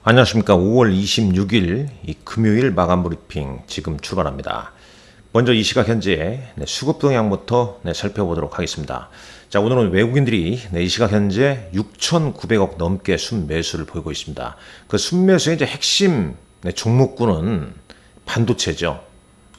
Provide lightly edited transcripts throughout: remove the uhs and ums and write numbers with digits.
안녕하십니까. 5월 26일 금요일 마감 브리핑 지금 출발합니다. 먼저 이 시각 현재 수급 동향부터 살펴보도록 하겠습니다. 자, 오늘은 외국인들이 이 시각 현재 6,900억 넘게 순매수를 보이고 있습니다. 그 순매수의 이제 핵심 종목군은 반도체죠.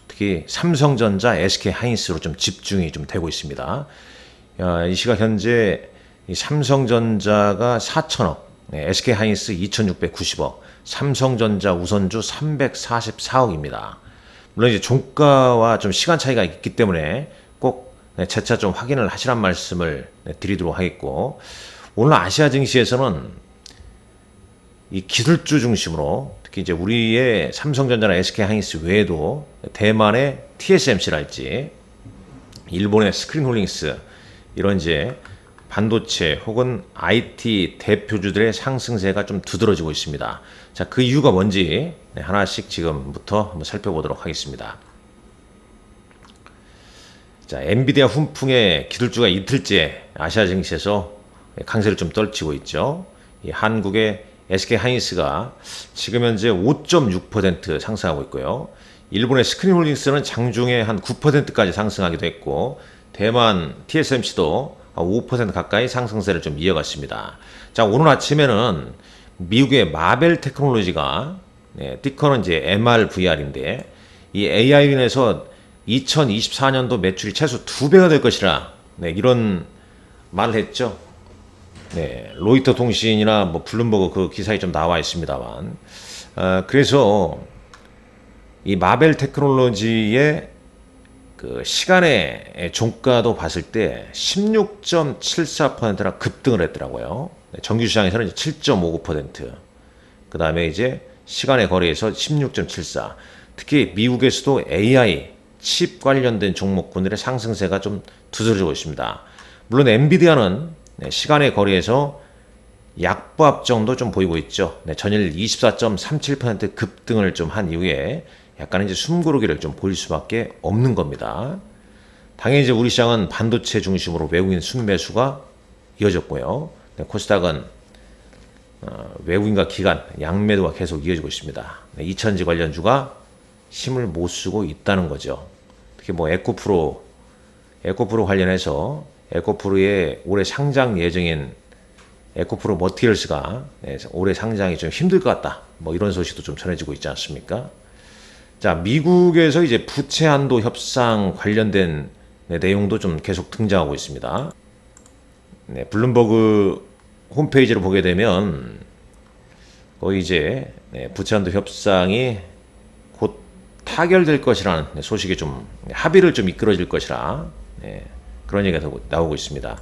특히 삼성전자, SK하이닉스로 좀 집중이 좀 되고 있습니다. 이 시각 현재 이 삼성전자가 4,000억, SK하이닉스 2,690억, 삼성전자 우선주 344억입니다. 물론 이제 종가와 좀 시간 차이가 있기 때문에 꼭 재차 좀 확인을 하시란 말씀을 드리도록 하겠고, 오늘 아시아 증시에서는 이 기술주 중심으로 특히 이제 우리의 삼성전자나 SK하이닉스 외에도 대만의 TSMC랄지 일본의 스크린홀딩스 이런 이제 반도체 혹은 IT 대표주들의 상승세가 좀 두드러지고 있습니다. 자, 그 이유가 뭔지 하나씩 지금부터 한번 살펴보도록 하겠습니다. 자, 엔비디아 훈풍의 기술주가 이틀째 아시아 증시에서 강세를 좀 떨치고 있죠. 이 한국의 SK하이닉스가 지금 현재 5.6% 상승하고 있고요. 일본의 스크린홀딩스는 장중에 한 9%까지 상승하기도 했고, 대만 TSMC도 5% 가까이 상승세를 좀 이어갔습니다. 자, 오늘 아침에는 미국의 마벨 테크놀로지가, 티커는 이제 MRVR인데, 이 AI로 인해서 2024년도 매출이 최소 2배가 될 것이라, 이런 말을 했죠. 로이터 통신이나 뭐 블룸버그 그 기사에 좀 나와 있습니다만, 그래서 이 마벨 테크놀로지의 그 시간의 종가도 봤을 때 16.74%나 급등을 했더라고요. 정규시장에서는 7.59%, 그 다음에 이제 시간의 거래에서 16.74%. 특히 미국에서도 AI 칩 관련된 종목군들의 상승세가 좀 두드러지고 있습니다. 물론 엔비디아는 시간의 거래에서 약보합 정도 좀 보이고 있죠. 전일 24.37% 급등을 좀 한 이후에 약간 이제 숨고르기를 좀 보일 수밖에 없는 겁니다. 당연히 이제 우리 시장은 반도체 중심으로 외국인 순매수가 이어졌고요. 코스닥은 외국인과 기관 양매도가 계속 이어지고 있습니다. 2차전지 관련주가 힘을 못 쓰고 있다는 거죠. 특히 뭐 에코프로 관련해서 에코프로의 올해 상장 예정인 에코프로 머티리얼스가 올해 상장이 좀 힘들 것 같다, 뭐 이런 소식도 좀 전해지고 있지 않습니까? 자, 미국에서 이제 부채 한도 협상 관련된 내용도 좀 계속 등장하고 있습니다. 블룸버그 홈페이지를 보게 되면 거의 이제 부채 한도 협상이 곧 타결될 것이라는 소식이 좀 합의를 좀 이끌어질 것이라 그런 얘기가 나오고 있습니다.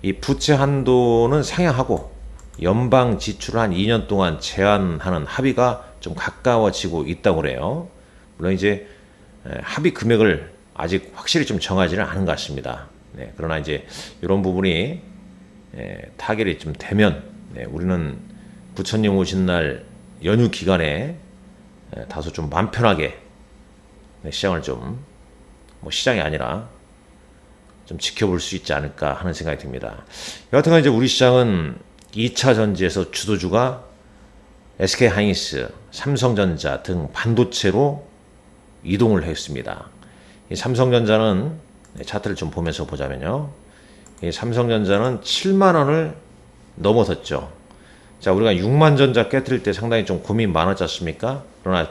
이 부채 한도는 상향하고 연방 지출을 한 2년 동안 제한하는 합의가 좀 가까워지고 있다고 그래요. 물론 이제 합의 금액을 아직 확실히 좀 정하지는 않은 것 같습니다. 그러나 이제 이런 부분이 타결이 좀 되면 우리는 부처님 오신 날 연휴 기간에 다소 좀 마음 편하게 시장을 좀 뭐 시장이 아니라 좀 지켜볼 수 있지 않을까 하는 생각이 듭니다. 여하튼간 이제 우리 시장은 2차 전지에서 주도주가 SK하이닉스, 삼성전자 등 반도체로 이동을 했습니다. 이 삼성전자는 차트를 좀 보면서 보자면요, 이 삼성전자는 7만원을 넘어섰죠. 자, 우리가 6만전자 깨뜨릴 때 상당히 좀 고민 많았지 않습니까? 그러나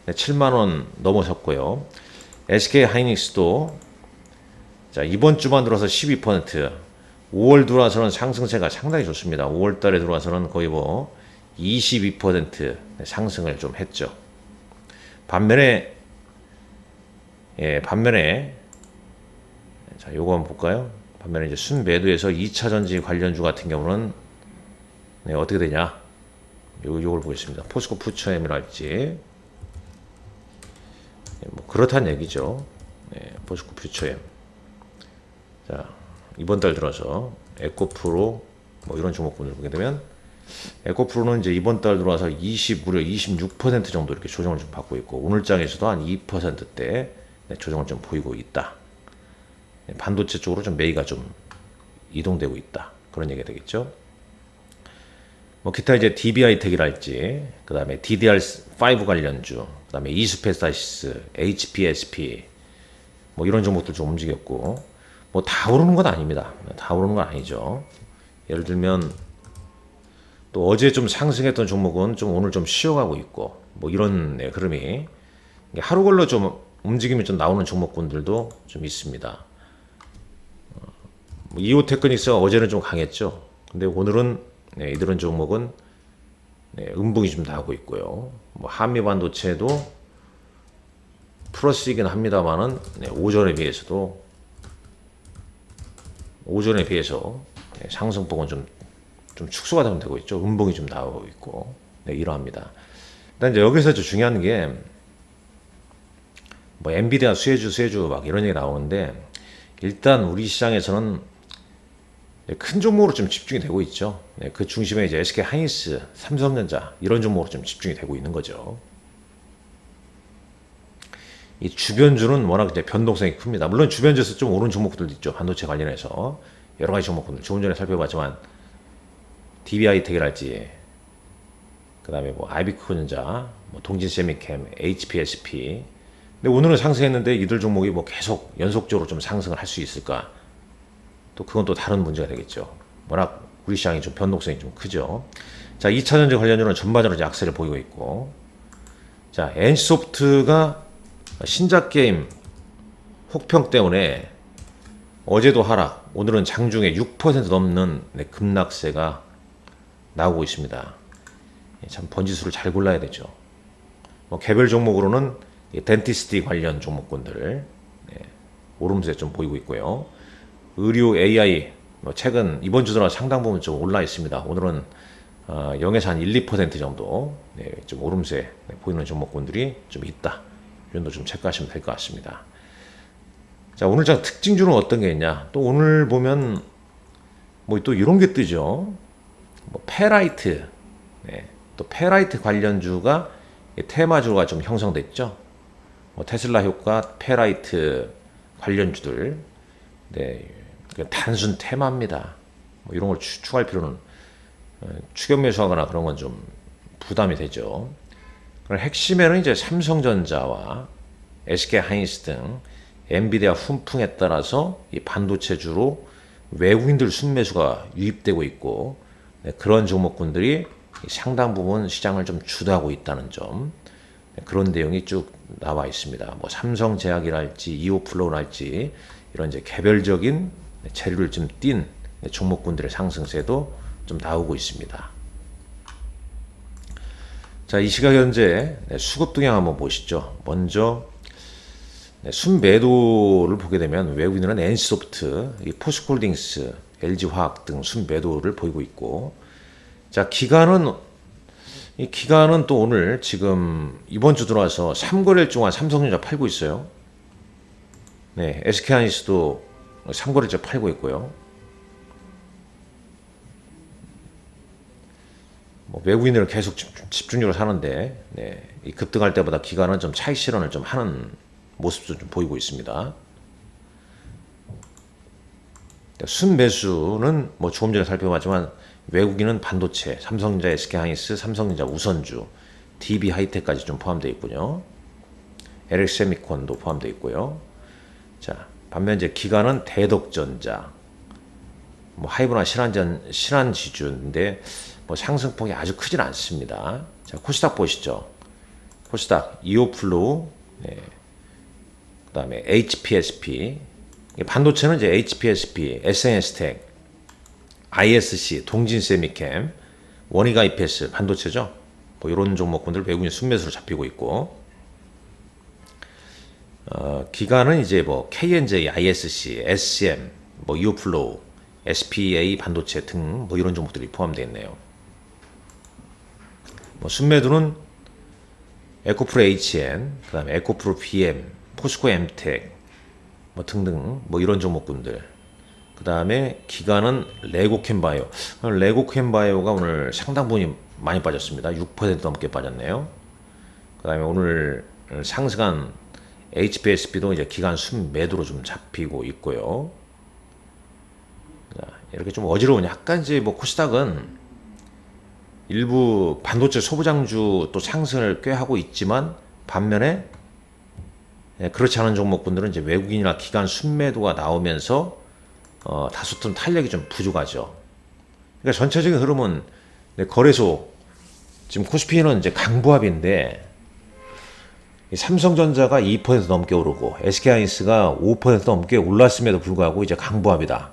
7만원 넘어섰고요. SK하이닉스도 자, 이번 주만 들어서 12%, 5월 들어와서는 상승세가 상당히 좋습니다. 5월 달에 들어와서는 거의 뭐 22% 상승을 좀 했죠. 반면에 자, 요거 한번 볼까요? 반면에 이제 순매도에서 2차전지 관련주 같은 경우는 어떻게 되냐? 요걸 보겠습니다. 포스코 퓨처엠이랄지 뭐 그렇다는 얘기죠. 포스코 퓨처엠. 자, 이번 달 들어서 에코프로 뭐 이런 종목군을 보게 되면 에코프로는 이제 이번 달 들어와서 무려 26% 정도 이렇게 조정을 좀 받고 있고, 오늘장에서도 한 2%대 조정을 좀 보이고 있다. 반도체 쪽으로 좀 매기가 좀 이동되고 있다, 그런 얘기가 되겠죠. 뭐 기타 이제 DB하이텍이랄지, 그 다음에 DDR5 관련주, 그 다음에 이수페스타시스, HPSP, 뭐 이런 종목들 좀 움직였고, 뭐 다 오르는 건 아닙니다. 다 오르는 건 아니죠. 예를 들면 또 어제 좀 상승했던 종목은 좀 오늘 좀 쉬어가고 있고, 뭐 이런 흐름이 하루 걸러 좀 움직임이 좀 나오는 종목군들도 좀 있습니다. 뭐 이오테크닉스가 어제는 좀 강했죠. 근데 오늘은 이런 종목은 음봉이 좀 나오고 있고요. 뭐 한미반도체도 플러스이긴 합니다만은 오전에 비해서 상승폭은 좀 축소가 되고 있죠. 음봉이 좀 나오고 있고 이러합니다. 일단 이제 여기서 중요한 게 뭐 엔비디아 수혜주 막 이런 얘기 나오는데, 일단 우리 시장에서는 큰 종목으로 좀 집중이 되고 있죠. 그 중심에 이제 SK 하이닉스, 삼성전자 이런 종목으로 좀 집중이 되고 있는 거죠. 이 주변주는 워낙 이제 변동성이 큽니다. 물론 주변주에서 좀 오른 종목들도 있죠. 반도체 관련해서 여러 가지 종목들 조금 전에 살펴봤지만 DB하이텍이랄지, 그 다음에 뭐 아이비코전자, 뭐 동진세미캠, HPSP. 근데 오늘은 상승했는데 이들 종목이 뭐 계속 연속적으로 좀 상승을 할 수 있을까? 또 그건 또 다른 문제가 되겠죠. 워낙 우리 시장이 좀 변동성이 좀 크죠. 자, 2차전지 관련주는 전반적으로 약세를 보이고 있고, 자, NC소프트가 신작 게임 혹평 때문에 어제도 하락, 오늘은 장중에 6% 넘는 급락세가 나오고 있습니다. 참 번지수를 잘 골라야 되죠. 뭐 개별 종목으로는 덴티스티 관련 종목군들 오름세 좀 보이고 있고요. 의료 AI 뭐 최근 이번 주 들어 상당 부분 좀 올라 있습니다. 오늘은 0에서 한 1, 2% 정도 좀 오름세 보이는 종목군들이 좀 있다. 이 정도 좀 체크하시면 될 것 같습니다. 자, 오늘 자 특징주는 어떤 게 있냐? 또 오늘 보면 뭐 또 이런 게 뜨죠. 뭐 페라이트, 또 페라이트 관련주가 테마주가 좀 형성됐죠. 뭐 테슬라 효과, 페라이트 관련주들, 단순 테마입니다. 뭐 이런 걸 추가할 필요는 추격 매수하거나 그런 건 좀 부담이 되죠. 그럼 핵심에는 이제 삼성전자와 SK 하이닉스 등 엔비디아 훈풍에 따라서 이 반도체주로 외국인들 순매수가 유입되고 있고, 그런 종목군들이 상당 부분 시장을 좀 주도하고 있다는 점, 그런 내용이 쭉 나와 있습니다. 뭐 삼성제약이랄지 이오플로우랄지 이런 이제 개별적인 재료를 좀 띈 종목군들의 상승세도 좀 나오고 있습니다. 자, 이 시각 현재 수급 동향 한번 보시죠. 먼저 순매도를 보게 되면 외국인들은 NC소프트, 포스코홀딩스, LG화학 등 순매도를 보이고 있고, 자, 이 기간은 또 오늘 지금 이번 주 들어와서 3거래일 동안 삼성전자 팔고 있어요. SK하이닉스도 3거래째 팔고 있고요. 뭐 외국인들은 계속 집중적으로 사는데, 이 급등할 때보다 기간은 좀 차익 실현을 좀 하는 모습도 좀 보이고 있습니다. 순매수는 뭐 조금 전에 살펴봤지만 외국인은 반도체, 삼성전자, SK하이닉스, 삼성전자 우선주, DB하이텍까지 좀 포함되어 있군요. LX세미콘도 포함되어 있고요. 자, 반면 이제 기관은 대덕전자, 뭐 하이브나 신한지주인데 뭐 상승폭이 아주 크진 않습니다. 자, 코스닥 보시죠. 코스닥 이오플로우, 그 다음에 HPSP, 반도체는 이제 HPSP, SNS텍, ISC, 동진세미캠, 원익 IPS 반도체죠. 뭐 이런 종목군들 외국인 순매수로 잡히고 있고, 기간은 이제 뭐 KNJ, ISC, SCM, 뭐 이오플로우, SPA 반도체 등 뭐 이런 종목들이 포함되어 있네요. 뭐 순매도는 에코프로 HN, 그 다음에 에코프로 BM, 포스코 엠텍, 뭐 등등 뭐 이런 종목군들. 그 다음에 기간은 레고캠바이오. 레고캠바이오가 오늘 상당 부분이 많이 빠졌습니다. 6% 넘게 빠졌네요. 그 다음에 오늘 상승한 HPSP도 이제 기간 순매도로 좀 잡히고 있고요. 자, 이렇게 좀 어지러운 약간 이제 뭐 코스닥은 일부 반도체 소부장주 또 상승을 꽤 하고 있지만 반면에 그렇지 않은 종목군들은 이제 외국인이나 기관 순매도가 나오면서 다소 좀 탄력이 좀 부족하죠. 그러니까 전체적인 흐름은 거래소 지금 코스피는 이제 강보합인데 삼성전자가 2% 넘게 오르고 SK하이닉스가 5% 넘게 올랐음에도 불구하고 이제 강보합이다.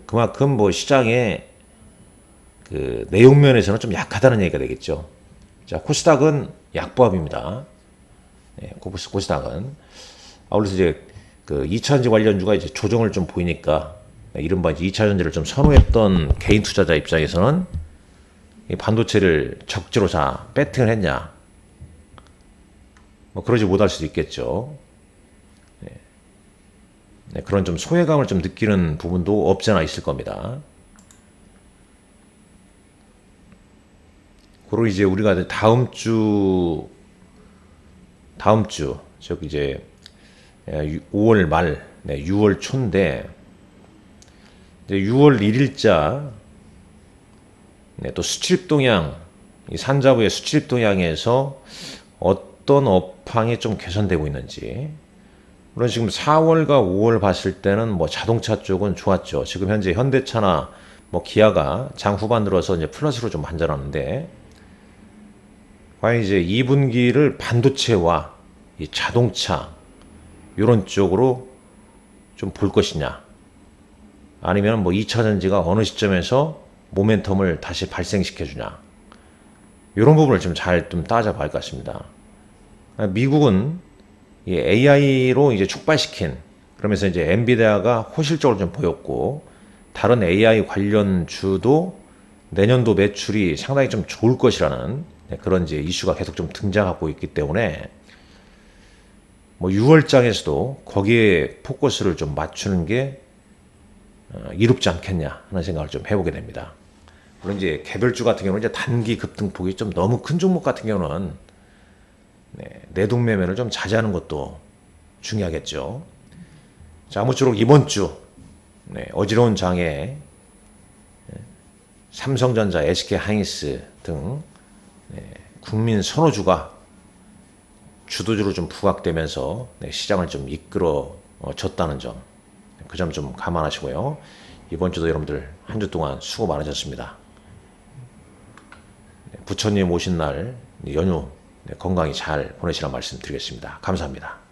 그만큼 뭐 시장의 그 내용면에서는 좀 약하다는 얘기가 되겠죠. 자, 코스닥은 약보합입니다. 코스닥은. 그래서 이제 그 2차전지 관련주가 이제 조정을 좀 보이니까 이른바 이제 2차전지를 좀 선호했던 개인 투자자 입장에서는 이 반도체를 적재로 배팅을 했냐. 뭐 그러지 못할 수도 있겠죠. 그런 좀 소외감을 좀 느끼는 부분도 없지 않아 있을 겁니다. 그리고 이제 우리가 다음 주 저기 이제 5월 말, 6월 초인데 이제 6월 1일자 또 수출입 동향, 이 산자부의 수출입 동향에서 어떤 업황이 좀 개선되고 있는지. 물론 지금 4월과 5월 봤을 때는 뭐 자동차 쪽은 좋았죠. 지금 현재 현대차나 뭐 기아가 장 후반 들어서 이제 플러스로 좀 반전하는데, 과연 이제 2분기를 반도체와 이 자동차 이런 쪽으로 좀 볼 것이냐, 아니면 뭐 2차전지가 어느 시점에서 모멘텀을 다시 발생시켜 주냐, 이런 부분을 좀 잘 좀 따져봐야 할 것 같습니다. 미국은 이 AI로 이제 촉발시킨, 그러면서 이제 엔비디아가 호실적으로 좀 보였고, 다른 AI 관련 주도 내년도 매출이 상당히 좀 좋을 것이라는 그런 이제 이슈가 계속 좀 등장하고 있기 때문에 뭐 6월장에서도 거기에 포커스를 좀 맞추는 게 이롭지 않겠냐 하는 생각을 좀 해보게 됩니다. 물론 이제 개별주 같은 경우는 이제 단기 급등폭이 좀 너무 큰 종목 같은 경우는 내동 매매를 좀 자제하는 것도 중요하겠죠. 자, 아무쪼록 이번 주 어지러운 장에 삼성전자, SK하이닉스 등 국민 선호주가 주도주로 좀 부각되면서 시장을 좀 이끌어 줬다는 점, 그 점 좀 감안하시고요. 이번 주도 여러분들 한 주 동안 수고 많으셨습니다. 부처님 오신 날 연휴 건강히 잘 보내시라는 말씀 드리겠습니다. 감사합니다.